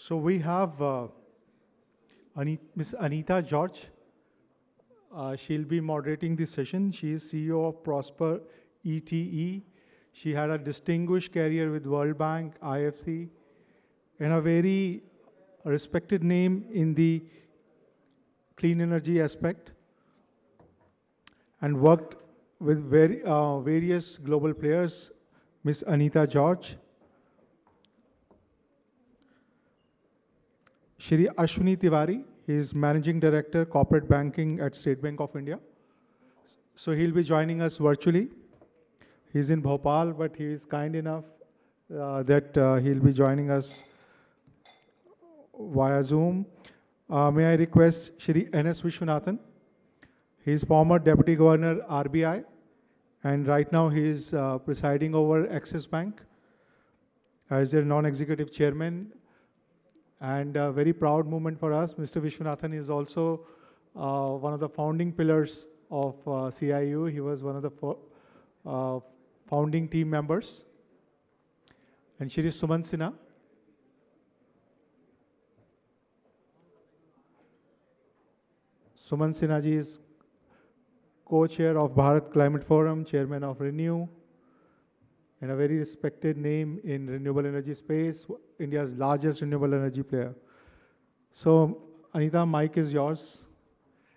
So we have Miss Anita George. She'll be moderating this session. She is CEO of Prosper ETE. She had a distinguished career with World Bank, IFC, and a very respected name in the clean energy aspect, and worked with various global players. Miss Anita George. Shri Ashwini Tiwari, he is Managing Director, Corporate Banking at State Bank of India. So he'll be joining us virtually. He's in Bhopal, but he is kind enough that he'll be joining us via Zoom. May I request Shri N.S. Vishwanathan. He is former Deputy Governor, RBI, and right now he is presiding over Axis Bank as their non-executive chairman. And a very proud moment for us. Mr. Vishwanathan is also one of the founding pillars of CIU. He was one of the founding team members. And Shri Suman Sinha. Suman Sinha ji is co-chair of Bharat Climate Forum, chairman of Renew, and a very respected name in renewable energy space, India's largest renewable energy player. So, Anita, mic is yours.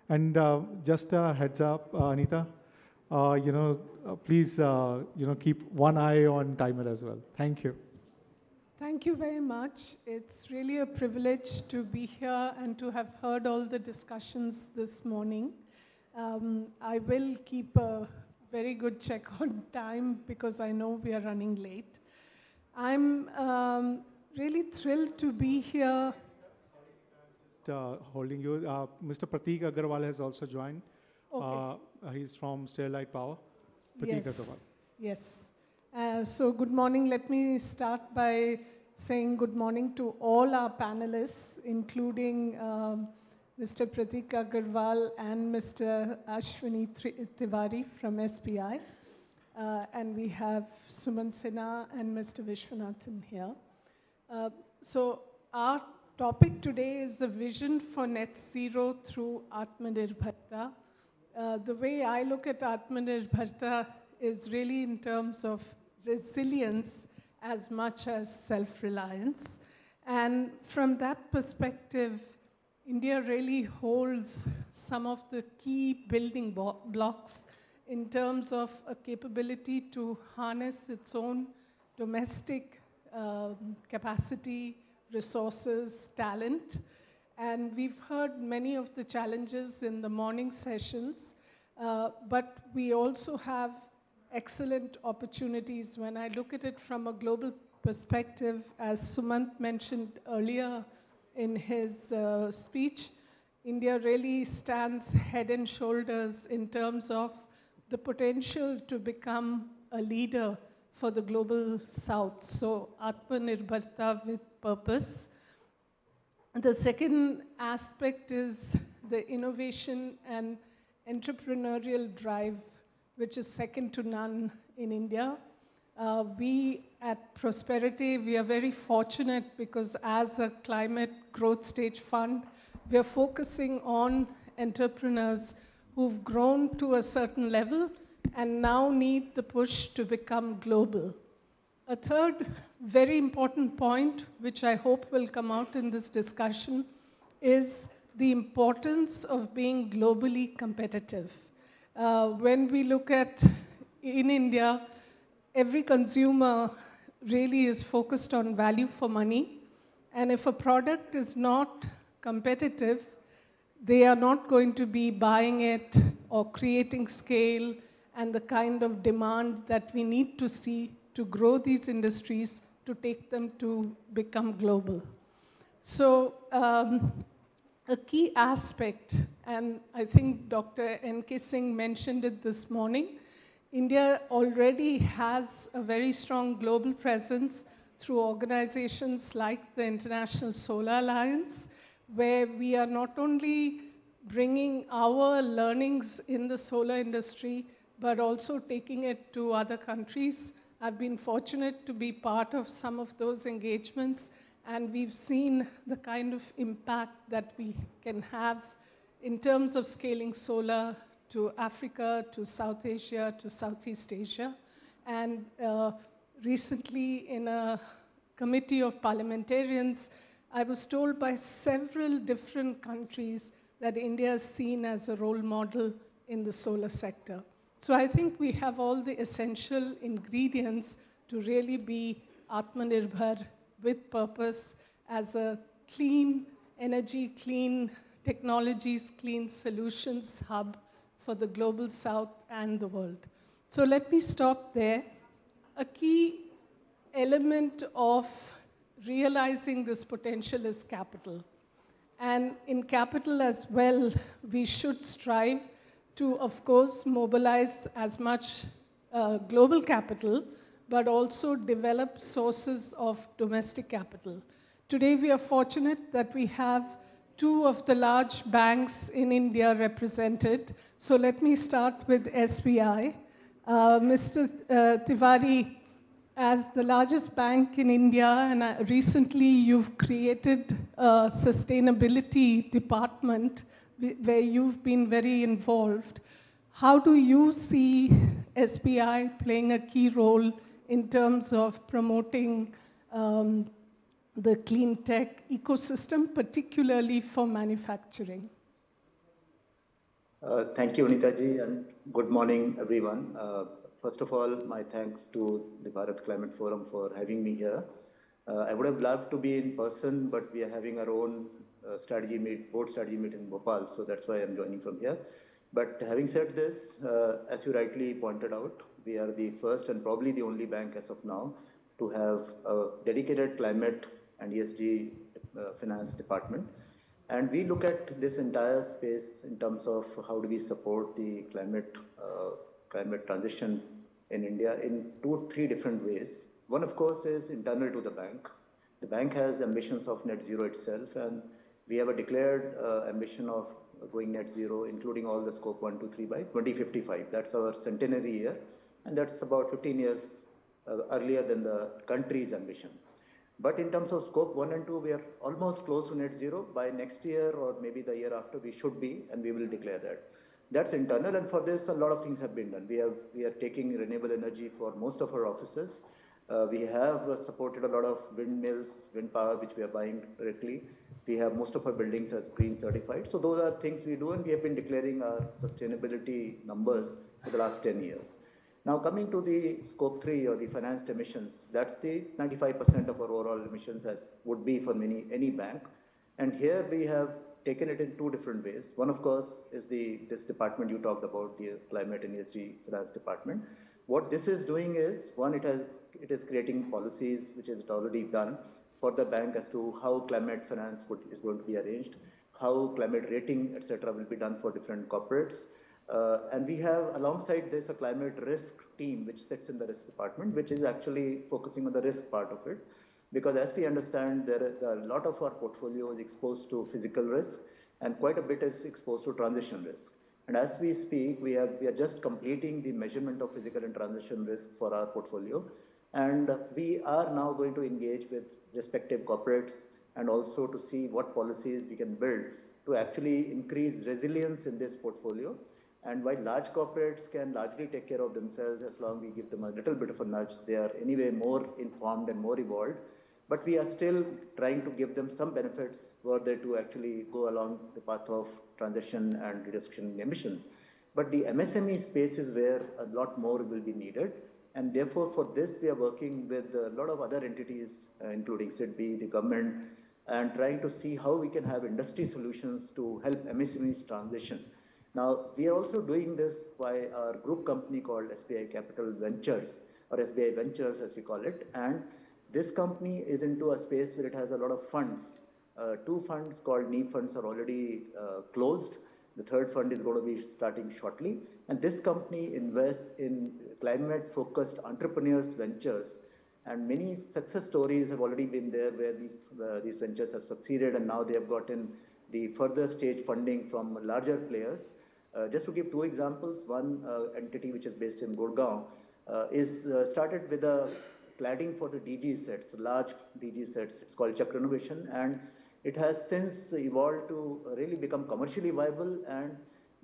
And just a heads up, Anita, please, keep one eye on timer as well. Thank you. Thank you very much. It's really a privilege to be here and to have heard all the discussions this morning. I will keep a very good check on time because I know we are running late. I'm really thrilled to be here. Holding you. Mr. Prateek Agarwal has also joined. Okay. He's from Sterlite Power. Prateek Agarwal. Yes. So good morning. Let me start by saying good morning to all our panelists, including Mr. Prateek Agarwal and Mr. Ashwini Tiwari from SBI. And we have Suman Sinha and Mr. Vishwanathan here. So our topic today is the vision for net zero through Atmanirbharta. The way I look at Atmanirbharta is really in terms of resilience as much as self-reliance. And from that perspective, India really holds some of the key building blocks in terms of a capability to harness its own domestic capacity, resources, talent. And we've heard many of the challenges in the morning sessions, but we also have excellent opportunities. When I look at it from a global perspective, as Sumant mentioned earlier in his speech, India really stands head and shoulders in terms of the potential to become a leader for the global south. So Atmanirbharta with purpose. The second aspect is the innovation and entrepreneurial drive, which is second to none in India. We at Prosperity, we are very fortunate because as a climate growth stage fund, we are focusing on entrepreneurs who've grown to a certain level and now need the push to become global. A third very important point, which I hope will come out in this discussion, is the importance of being globally competitive. When we look at in India, every consumer really is focused on value for money. And if a product is not competitive, they are not going to be buying it or creating scale and the kind of demand that we need to see to grow these industries to take them to become global. So a key aspect, and I think Dr. N.K. Singh mentioned it this morning, India already has a very strong global presence through organizations like the International Solar Alliance, where we are not only bringing our learnings in the solar industry, but also taking it to other countries. I've been fortunate to be part of some of those engagements, And we've seen the kind of impact that we can have in terms of scaling solar to Africa, to South Asia, to Southeast Asia. And recently, in a committee of parliamentarians, I was told by several different countries that India is seen as a role model in the solar sector. So I think we have all the essential ingredients to really be Atmanirbhar with purpose as a clean energy, clean technologies, clean solutions hub for the global south and the world. So let me stop there. A key element of realizing this potential is capital. And in capital as well, we should strive to, of course, mobilize as much global capital, but also develop sources of domestic capital. Today, we are fortunate that we have two of the large banks in India represented. So let me start with SBI. Mr. Tiwari, as the largest bank in India, and recently you've created a sustainability department where you've been very involved. How do you see SBI playing a key role in terms of promoting the clean tech ecosystem, particularly for manufacturing? Thank you, Anita-ji, and good morning, everyone. First of all, my thanks to the Bharat Climate Forum for having me here. I would have loved to be in person, but we are having our own board strategy meet in Bhopal, so that's why I'm joining from here. But having said this, as you rightly pointed out, we are the first and probably the only bank as of now to have a dedicated climate and ESG finance department. And we look at this entire space in terms of how do we support the climate transition in India in 2 or 3 different ways. One, of course, is internal to the bank. The bank has ambitions of net zero itself, and we have a declared ambition of going net zero, including all the scope 1, 2, 3 by 2055. That's our centenary year, and that's about 15 years earlier than the country's ambition. But in terms of scope 1 and 2, we are almost close to net zero. By next year or maybe the year after, we should be, and we will declare that. That's internal, and for this, a lot of things have been done. We are taking renewable energy for most of our offices. We have supported a lot of windmills, wind power, which we are buying directly. We have most of our buildings as green certified. So those are things we do, and we have been declaring our sustainability numbers for the last 10 years. Now coming to the scope 3 or the financed emissions, that's the 95% of our overall emissions as would be for any bank. And here we have taken it in 2 different ways. One, of course, is this department you talked about, the climate and ESG finance department. What this is doing is, one, it is creating policies, which is already done for the bank as to how climate finance is going to be arranged, how climate rating, etc., will be done for different corporates. And we have, alongside this, a climate risk team, which sits in the risk department, which is actually focusing on the risk part of it. Because as we understand, a lot of our portfolio is exposed to physical risk, and quite a bit is exposed to transition risk. And as we speak, we are just completing the measurement of physical and transition risk for our portfolio. And we are now going to engage with respective corporates and also to see what policies we can build to actually increase resilience in this portfolio. And while large corporates can largely take care of themselves as long as we give them a little bit of a nudge, they are anyway more informed and more evolved. But we are still trying to give them some benefits further to actually go along the path of transition and reduction in emissions. But the MSME space is where a lot more will be needed. And therefore, for this, we are working with a lot of other entities, including SIDBI, the government, and trying to see how we can have industry solutions to help MSMEs transition. Now, we are also doing this by our group company called SBI Capital Ventures, or SBI Ventures as we call it. And this company is into a space where it has a lot of funds. 2 funds called NEEP funds are already closed. The 3rd fund is going to be starting shortly. And this company invests in climate-focused entrepreneurs ventures. And many success stories have already been there where these ventures have succeeded, and now they have gotten the further stage funding from larger players. Just to give 2 examples, one entity which is based in Gurgaon is started with a cladding for the DG sets, large DG sets. It's called Chak Renovation, and it has since evolved to really become commercially viable and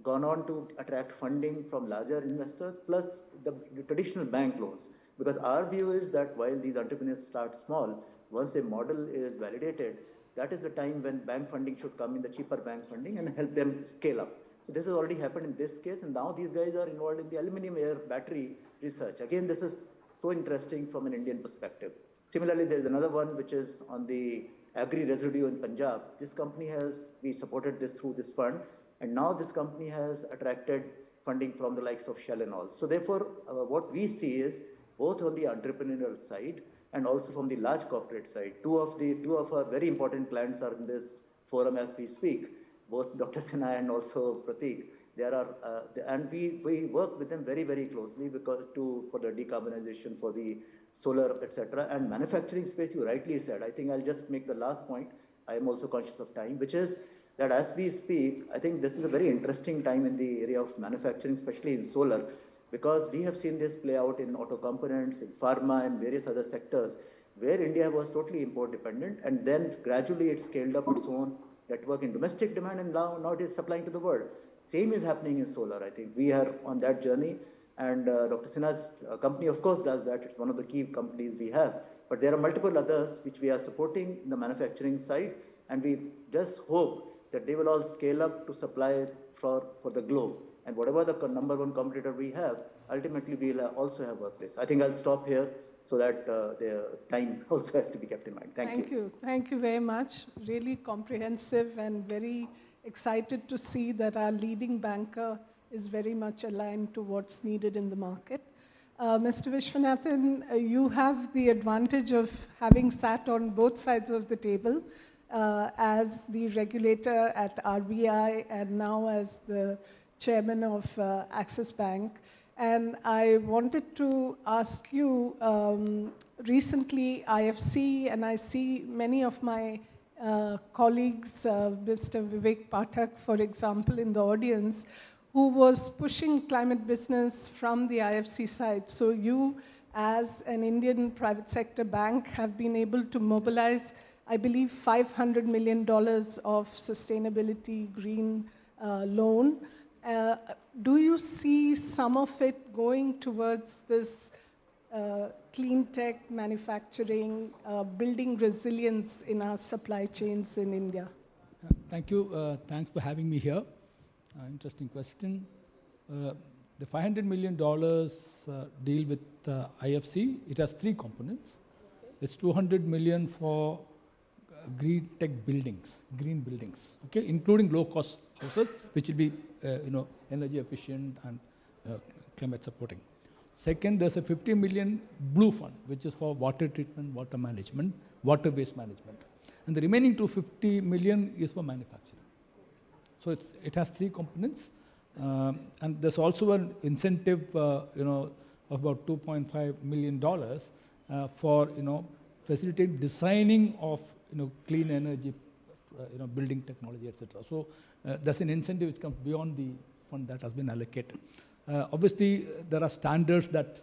gone on to attract funding from larger investors, plus the traditional bank loans. Because our view is that while these entrepreneurs start small, once the model is validated, that is the time when bank funding should come in, the cheaper bank funding, and help them scale up. So this has already happened in this case, and now these guys are involved in the aluminum air battery research. Again, this is so interesting from an Indian perspective. Similarly, there is another one which is on the agri residue in Punjab. This company we supported this through this fund, and now this company has attracted funding from the likes of Shell and all. So therefore, what we see is both on the entrepreneurial side and also from the large corporate side. Two of our very important clients are in this forum as we speak, both Dr. Sinha and also Pratik. And we work with them very, very closely for the decarbonization, for the solar, etc. And manufacturing space, you rightly said. I think I'll just make the last point. I am also conscious of time, which is that as we speak, I think this is a very interesting time in the area of manufacturing, especially in solar, because we have seen this play out in auto components, in pharma, and various other sectors, where India was totally import dependent, and then gradually it scaled up its own network in domestic demand, and now it is supplying to the world. Same is happening in solar. I think we are on that journey, and Dr. Sinha's company, of course, does that. It's one of the key companies we have. But there are multiple others which we are supporting in the manufacturing side, and we just hope that they will all scale up to supply for the globe. And whatever the number one competitor we have, ultimately we will also have workplace. I think I'll stop here so that the time also has to be kept in mind. Thank you. Thank you very much. Really comprehensive and very excited to see that our leading banker is very much aligned to what's needed in the market. Mr. Vishwanathan, you have the advantage of having sat on both sides of the table as the regulator at RBI and now as the chairman of Axis Bank. And I wanted to ask you, recently IFC, and I see many of my colleagues, Mr. Vivek Pathak, for example, in the audience, who was pushing climate business from the IFC side. So you, as an Indian private sector bank, have been able to mobilize, I believe, $500 million of sustainability green loan. Do you see some of it going towards this clean tech manufacturing, building resilience in our supply chains in India? Thank you. Thanks for having me here. Interesting question. The $500 million deal with IFC, it has three components. Okay. It's $200 million for green tech buildings, green buildings, okay, including low-cost houses, which will be, energy efficient and climate supporting. Second, there's a $50 million blue fund, which is for water treatment, water management, water waste management, and the remaining $250 million is for manufacturing. So it has three components, and there's also an incentive, of about $2.5 million for facilitate designing of clean energy, building technology, etc. So that's an incentive which comes beyond the fund that has been allocated. Obviously, there are standards that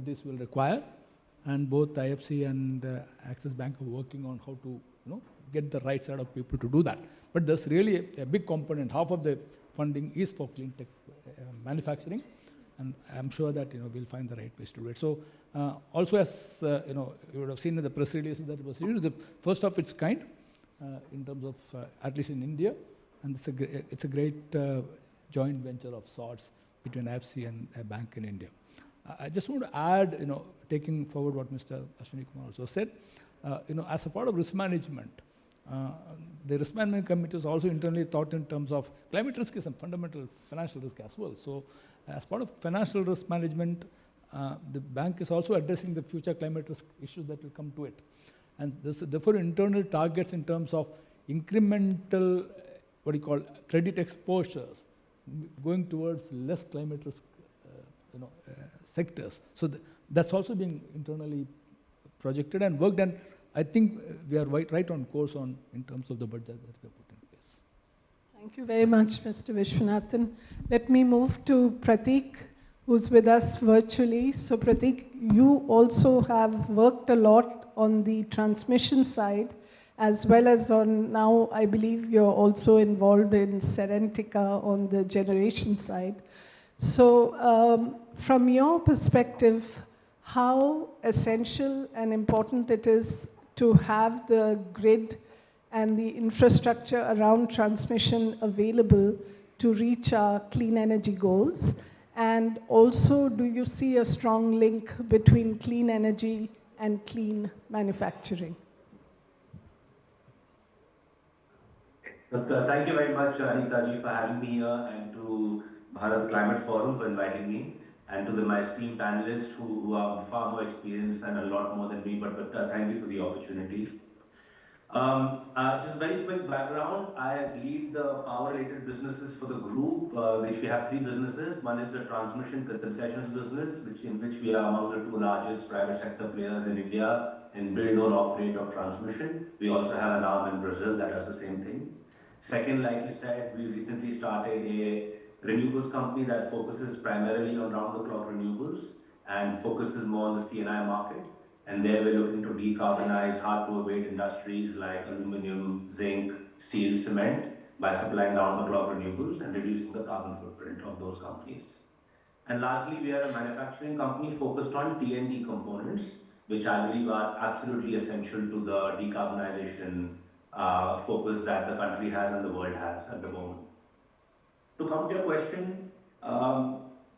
this will require, and both IFC and Axis Bank are working on how to get the right set of people to do that. But there's really a big component. Half of the funding is for clean tech manufacturing, and I'm sure that we'll find the right ways to do it. So also, as you would have seen in the press release that it was the first of its kind in terms of at least in India, and it's a great joint venture of sorts between IFC and a bank in India. I just want to add, taking forward what Mr. Ashwini Kumar also said, as a part of risk management, the risk management committee is also internally thought in terms of climate risk is a fundamental financial risk as well. So as part of financial risk management, the bank is also addressing the future climate risk issues that will come to it. And therefore internal targets in terms of incremental, credit exposures, going towards less climate risk sectors. So that's also being internally projected and worked, and I think we are right on course in terms of the budget that we have put in place. Thank you very much, Mr. Vishwanathan. Let me move to Pratik, who's with us virtually. So Pratik, you also have worked a lot on the transmission side, as well as on now, I believe you're also involved in Serentica on the generation side. So from your perspective, how essential and important it is to have the grid and the infrastructure around transmission available to reach our clean energy goals? And also, do you see a strong link between clean energy and clean manufacturing? Thank you very much, Anita ji, for having me here, and to Bharat Climate Forum for inviting me, and to my esteemed panelists who are far more experienced and a lot more than me, but thank you for the opportunity. Just very quick background, I lead the power-related businesses for the group, which we have three businesses. One is the transmission concessions business, in which we are among the two largest private sector players in India in build or operate of transmission. We also have an arm in Brazil that does the same thing. Second, like you said, we recently started a renewables company that focuses primarily on round-the-clock renewables and focuses more on the C&I market. And there we're looking to decarbonize hard-to-abate industries like aluminum, zinc, steel, cement by supplying round-the-clock renewables and reducing the carbon footprint of those companies. And lastly, we are a manufacturing company focused on T&D components, which I believe are absolutely essential to the decarbonization focus that the country has and the world has at the moment. To come to your question,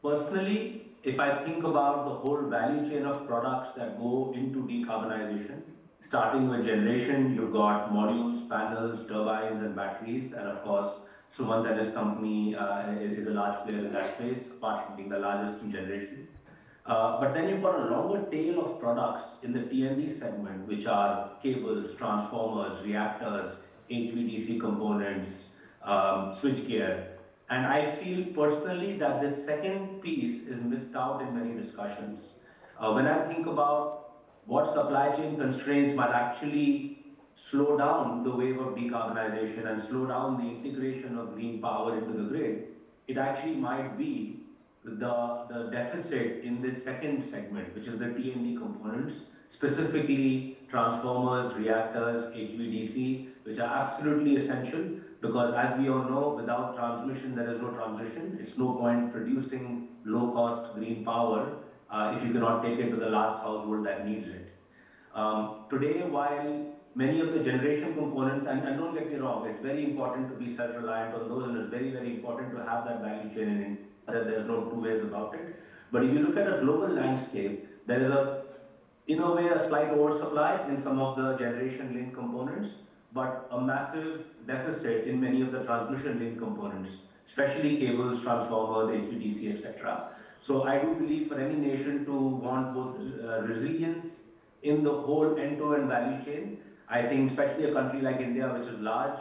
personally, if I think about the whole value chain of products that go into decarbonization, starting with generation, you've got modules, panels, turbines, and batteries, and of course, Sumant and his company is a large player in that space, apart from being the largest in generation. But then you've got a longer tail of products in the T&D segment, which are cables, transformers, reactors, HVDC components, switchgear. And I feel personally that this second piece is missed out in many discussions. When I think about what supply chain constraints might actually slow down the wave of decarbonization and slow down the integration of green power into the grid, it actually might be the deficit in this second segment, which is the T&D components, specifically transformers, reactors, HVDC, which are absolutely essential because, as we all know, without transmission there is no transition. It's no point producing low-cost green power if you cannot take it to the last household that needs it. Today, while many of the generation components, and don't get me wrong, it's very important to be self-reliant on those, and it's very, very important to have that value chain in India. There's no two ways about it. But if you look at a global landscape, there is in a way, a slight oversupply in some of the generation-linked components, but a massive deficit in many of the transmission-linked components, especially cables, transformers, HVDC, etc. So I do believe for any nation to want both resilience in the whole end-to-end value chain, I think especially a country like India, which is large,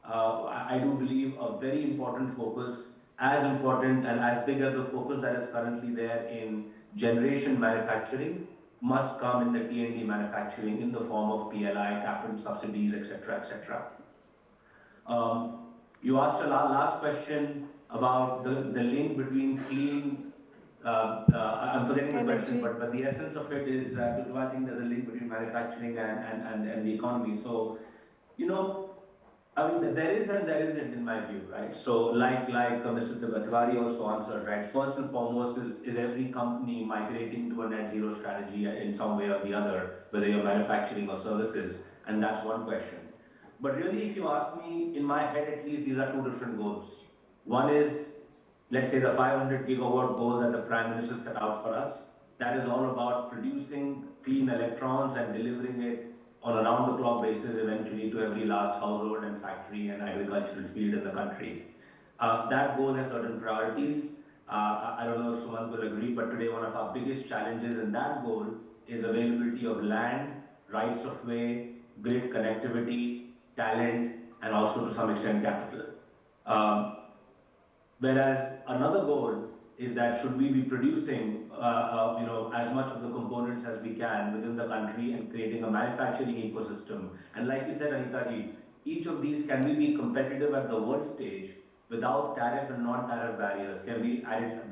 I do believe a very important focus, as important and as big as the focus that is currently there in generation manufacturing, must come in the T&D manufacturing in the form of PLI, capital subsidies, etc., etc. You asked a last question about the link between clean. I'm forgetting the question, but the essence of it is, do I think there's a link between manufacturing and the economy? So, I mean, there is and there isn't in my view, right? So, like Mr. Tiwari also answered, right? First and foremost is every company migrating to a net zero strategy in some way or the other, whether you're manufacturing or services, and that's one question. But really, if you ask me, in my head at least, these are two different goals. One is, let's say, the 500 gigawatt goal that the Prime Minister set out for us. That is all about producing clean electrons and delivering it on a round-the-clock basis eventually to every last household and factory and agricultural field in the country. That goal has certain priorities. I don't know if Sumant will agree, but today one of our biggest challenges in that goal is availability of land, rights of way, grid connectivity, talent, and also to some extent capital. Whereas another goal is that should we be producing as much of the components as we can within the country and creating a manufacturing ecosystem. And like you said, Anita ji, each of these can we be competitive at the world stage without tariff and non-tariff barriers can be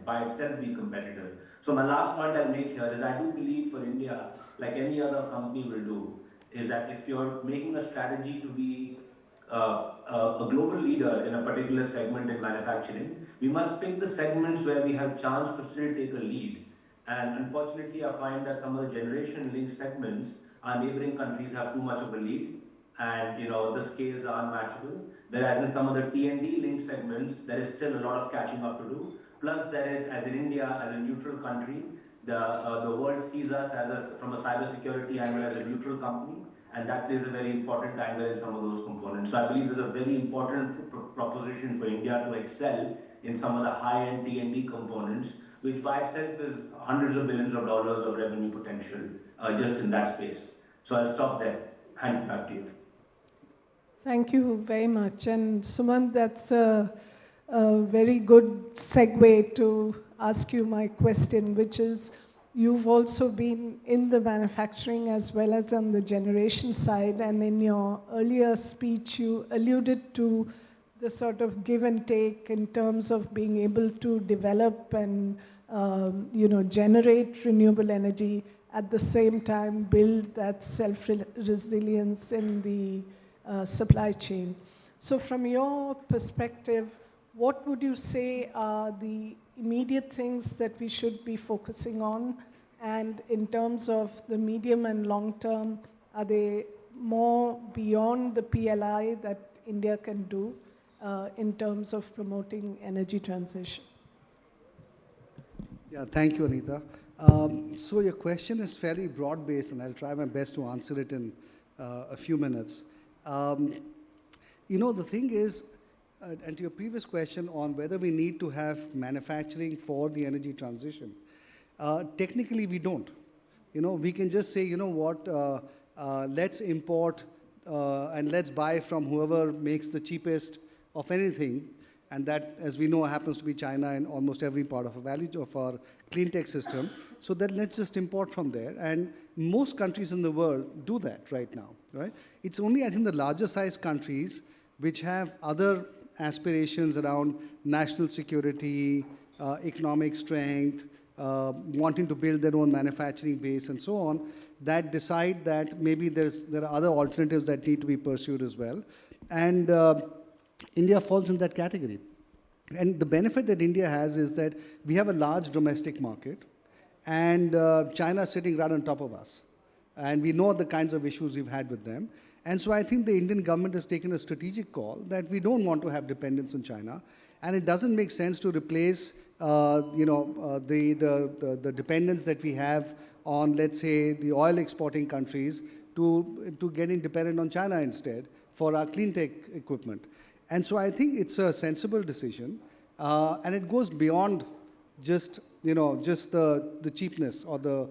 by itself be competitive. So my last point I'll make here is I do believe for India, like any other company will do, is that if you're making a strategy to be a global leader in a particular segment in manufacturing, we must pick the segments where we have chance to still take a lead. And unfortunately, I find that some of the generation-linked segments, our neighboring countries have too much of a lead, and the scales are unmatchable. Whereas in some of the T&D linked segments, there is still a lot of catching up to do. Plus, there is, as in India, as a neutral country, the world sees us from a cybersecurity angle as a neutral company, and that plays a very important angle in some of those components. So I believe there's a very important proposition for India to excel in some of the high-end T&D components, which by itself is hundreds of billions of dollars of revenue potential just in that space. So I'll stop there. Hand it back to you. Thank you very much. And Sumant, that's a very good segue to ask you my question, which is, you've also been in the manufacturing as well as on the generation side, and in your earlier speech, you alluded to the sort of give and take in terms of being able to develop and generate renewable energy, at the same time build that self-resilience in the supply chain. So from your perspective, what would you say are the immediate things that we should be focusing on? And in terms of the medium and long term, are they more beyond the PLI that India can do in terms of promoting energy transition? Yeah, thank you, Anita. So your question is fairly broad-based, and I'll try my best to answer it in a few minutes. The thing is, and to your previous question on whether we need to have manufacturing for the energy transition, technically we don't. We can just say, let's import and let's buy from whoever makes the cheapest of anything, and that, as we know, happens to be China in almost every part of our clean tech system. So then let's just import from there. And most countries in the world do that right now, right? It's only, I think, the larger size countries which have other aspirations around national security, economic strength, wanting to build their own manufacturing base and so on, that decide that maybe there are other alternatives that need to be pursued as well. And India falls in that category. And the benefit that India has is that we have a large domestic market, and China is sitting right on top of us. And we know the kinds of issues we've had with them. And so I think the Indian government has taken a strategic call that we don't want to have dependence on China. And it doesn't make sense to replace the dependence that we have on, let's say, the oil exporting countries to getting dependent on China instead for our clean tech equipment. And so I think it's a sensible decision, and it goes beyond just the cheapness or the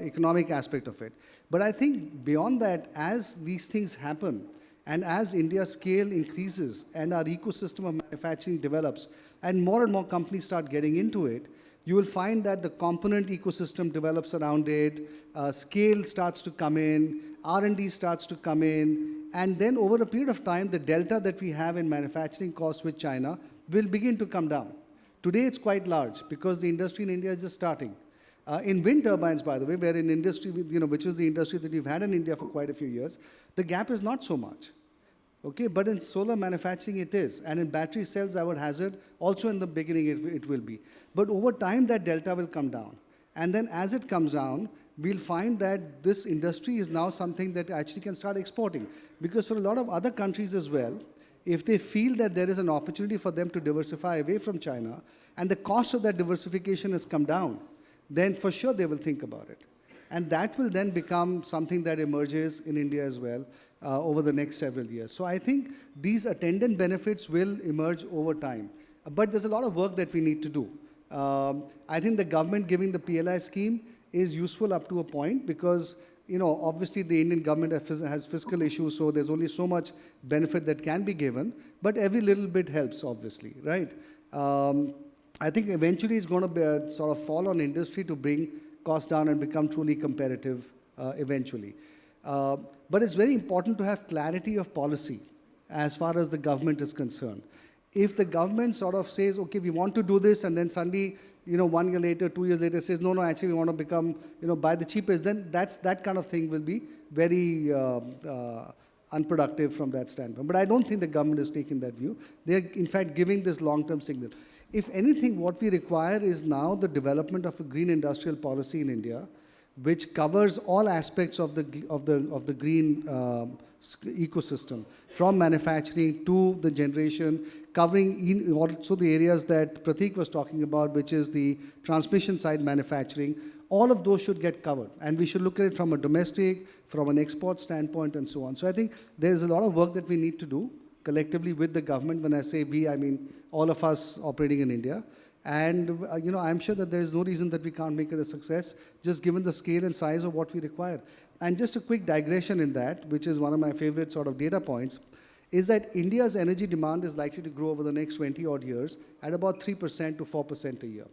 economic aspect of it. But I think beyond that, as these things happen, and as India's scale increases and our ecosystem of manufacturing develops, and more companies start getting into it, you will find that the component ecosystem develops around it, scale starts to come in, R&D starts to come in, and then over a period of time, the delta that we have in manufacturing costs with China will begin to come down. Today, it's quite large because the industry in India is just starting. In wind turbines, by the way, where in industry, which is the industry that we've had in India for quite a few years, the gap is not so much. Okay, but in solar manufacturing it is, and in battery cells, I would hazard, also in the beginning it will be. But over time, that delta will come down. And then as it comes down, we'll find that this industry is now something that actually can start exporting. Because for a lot of other countries as well, if they feel that there is an opportunity for them to diversify away from China, and the cost of that diversification has come down, then for sure they will think about it. And that will then become something that emerges in India as well over the next several years. So I think these attendant benefits will emerge over time. But there's a lot of work that we need to do. I think the government giving the PLI scheme is useful up to a point because, obviously the Indian government has fiscal issues, so there's only so much benefit that can be given, but every little bit helps, obviously, right? I think eventually it's going to sort of fall on industry to bring costs down and become truly competitive eventually. But it's very important to have clarity of policy as far as the government is concerned. If the government sort of says, okay, we want to do this, and then suddenly, 1 year later, 2 years later says, no, actually we want to become, buy the cheapest, then that kind of thing will be very unproductive from that standpoint. But I don't think the government is taking that view. They are, in fact, giving this long-term signal. If anything, what we require is now the development of a green industrial policy in India, which covers all aspects of the green ecosystem, from manufacturing to the generation, covering also the areas that Pratik was talking about, which is the transmission side manufacturing. All of those should get covered, and we should look at it from a domestic, from an export standpoint, and so on. So I think there's a lot of work that we need to do collectively with the government. When I say we, I mean all of us operating in India. And I'm sure that there is no reason that we can't make it a success, just given the scale and size of what we require. And just a quick digression in that, which is one of my favorite sort of data points, is that India's energy demand is likely to grow over the next 20 odd years at about 3% to 4% a year.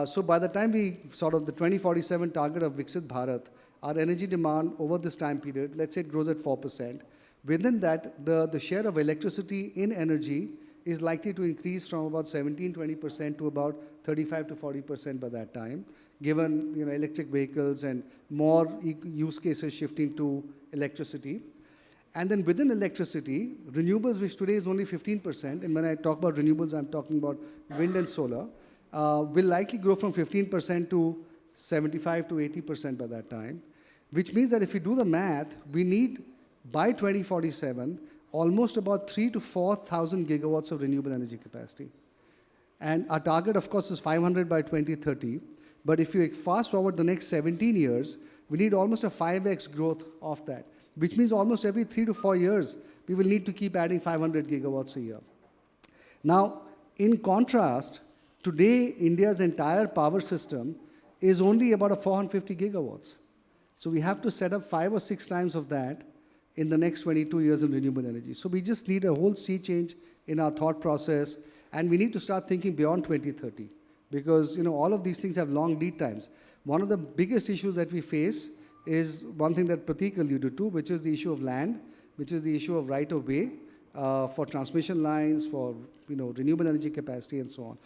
So by the time we sort of the 2047 target of Viksit Bharat, our energy demand over this time period, let's say it grows at 4%. Within that, the share of electricity in energy is likely to increase from about 17-20% to about 35 to 40% by that time, given electric vehicles and more use cases shifting to electricity. And then within electricity, renewables, which today is only 15%, and when I talk about renewables, I'm talking about wind and solar, will likely grow from 15% to 75 to 80% by that time, which means that if we do the math, we need, by 2047, almost about 3,000 to 4,000 gigawatts of renewable energy capacity. And our target, of course, is 500 by 2030. But if you fast forward the next 17 years, we need almost a 5x growth of that, which means almost every 3 to 4 years, we will need to keep adding 500 gigawatts a year. Now, in contrast, today, India's entire power system is only about 450 gigawatts. So we have to set up 5 or 6 times of that in the next 22 years in renewable energy. So we just need a whole sea change in our thought process, and we need to start thinking beyond 2030, because all of these things have long lead times. One of the biggest issues that we face is one thing that Pratik alluded to, which is the issue of land, which is the issue of right of way for transmission lines, for renewable energy capacity, and so on.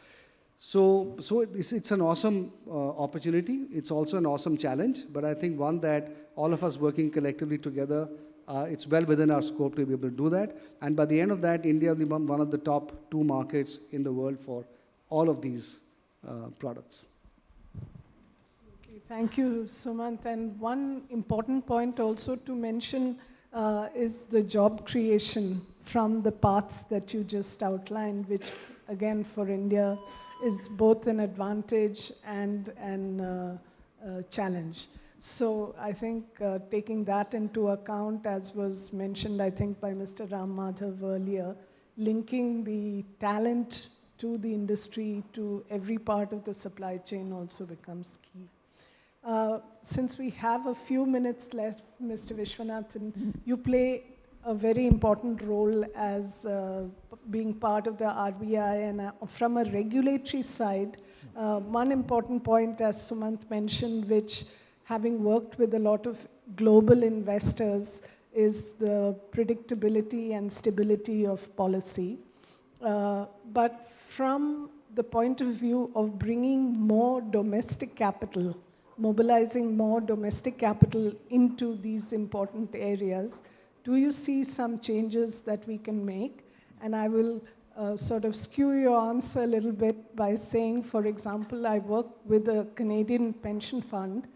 So it's an awesome opportunity. It's also an awesome challenge, but I think one that all of us working collectively together, it's well within our scope to be able to do that. And by the end of that, India will be one of the top 2 markets in the world for all of these products. Okay, thank you, Sumant. And one important point also to mention is the job creation from the paths that you just outlined, which again for India is both an advantage and a challenge. So I think taking that into account, as was mentioned, I think, by Mr. Ram Madhav earlier, linking the talent to the industry, to every part of the supply chain also becomes key. Since we have a few minutes left, Mr. Vishwanathan, you play a very important role as being part of the RBI, and from a regulatory side, one important point, as Sumant mentioned, which having worked with a lot of global investors, is the predictability and stability of policy. But from the point of view of bringing more domestic capital, mobilizing more domestic capital into these important areas, do you see some changes that we can make? And I will sort of skew your answer a little bit by saying, for example, I work with a Canadian pension fund,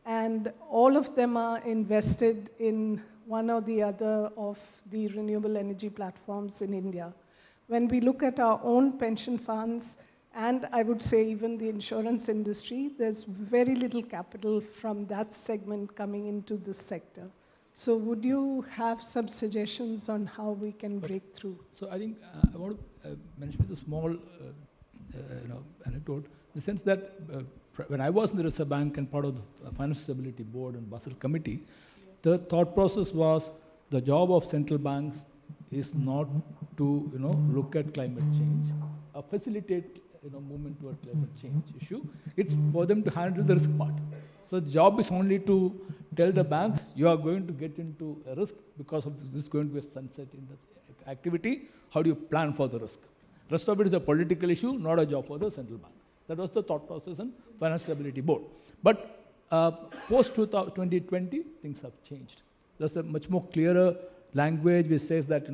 and all of them are invested in one or the other of the renewable energy platforms in India. When we look at our own pension funds, and I would say even the insurance industry, there's very little capital from that segment coming into this sector. So would you have some suggestions on how we can break through? So I think I want to mention a small anecdote, in the sense that when I was in the Reserve Bank and part of the Financial Stability Board and Basel Committee, the thought process was the job of central banks is not to look at climate change, facilitate movement toward climate change issue. It's for them to handle the risk part. So the job is only to tell the banks, you are going to get into a risk because of this is going to be a sunset in this activity. How do you plan for the risk? Rest of it is a political issue, not a job for the central bank. That was the thought process in Financial Stability Board. But post 2020, things have changed. There's a much more clearer language which says that,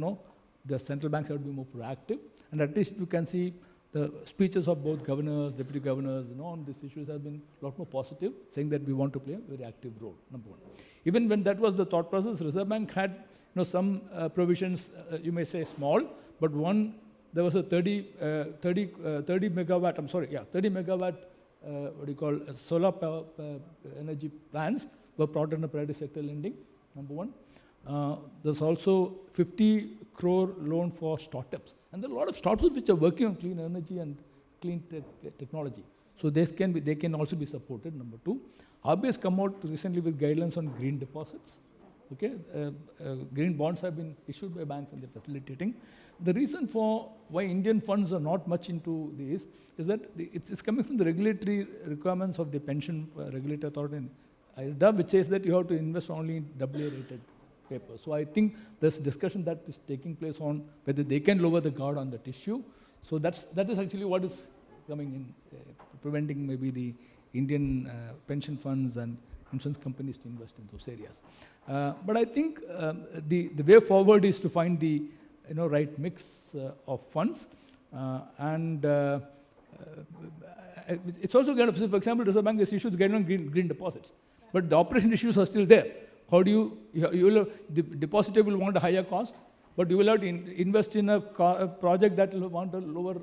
the central banks have to be more proactive. And at least you can see the speeches of both governors, deputy governors, on these issues have been a lot more positive, saying that we want to play a very active role, number one. Even when that was the thought process, Reserve Bank had some provisions, you may say small, but one, there was a 30 megawatt, solar power energy plans were brought under private sector lending, number one. There's also 50 crore loan for startups. And there are a lot of startups which are working on clean energy and clean technology. So they can also be supported, number two. RBI has come out recently with guidelines on green deposits. Okay, green bonds have been issued by banks and they're facilitating. The reason for why Indian funds are not much into this is that it's coming from the regulatory requirements of the pension regulatory authority in IRDA, which says that you have to invest only in AA-rated paper. So I think there's discussion that is taking place on whether they can lower the guard on that issue. So that is actually what is coming in, preventing maybe the Indian pension funds and insurance companies to invest in those areas. But I think the way forward is to find the right mix of funds. It's also kind of, for example, Reserve Bank has issued guidelines on green deposits. But the operation issues are still there. How do the depositor will want a higher cost, but you will have to invest in a project that will want a lower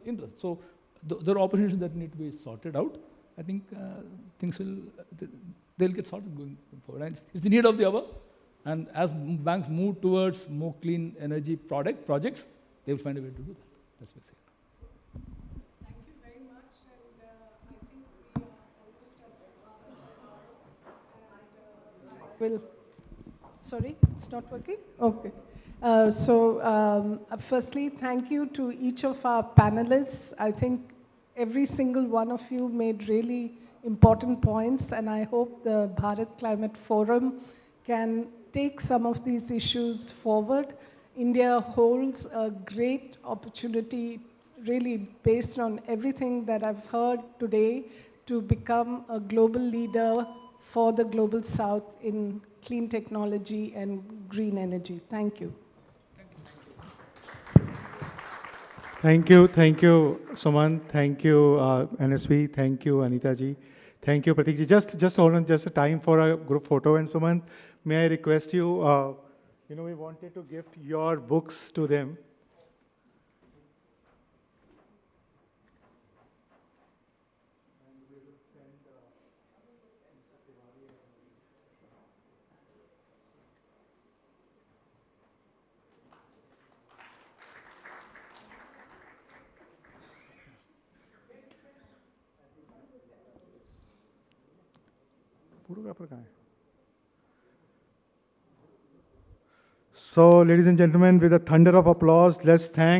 interest. So there are opportunities that need to be sorted out. I think they'll get sorted going forward. And it's the need of the hour. And as banks move towards more clean energy projects, they will find a way to do that. That's what I say. Thank you very much. And I think we are almost at the hour. Sorry, it's not working? Okay. Firstly, thank you to each of our panelists. I think every single one of you made really important points, and I hope the Bharat Climate Forum can take some of these issues forward. India holds a great opportunity, really based on everything that I've heard today, to become a global leader for the Global South in clean technology and green energy. Thank you. Thank you, Suman. Thank you, NSV. Thank you, Anita ji. Thank you, Pratik ji. Just hold on, just a time for a group photo. And Suman, may I request you, we wanted to gift your books to them. Photographer guy. So, ladies and gentlemen, with a thunder of applause, let's thank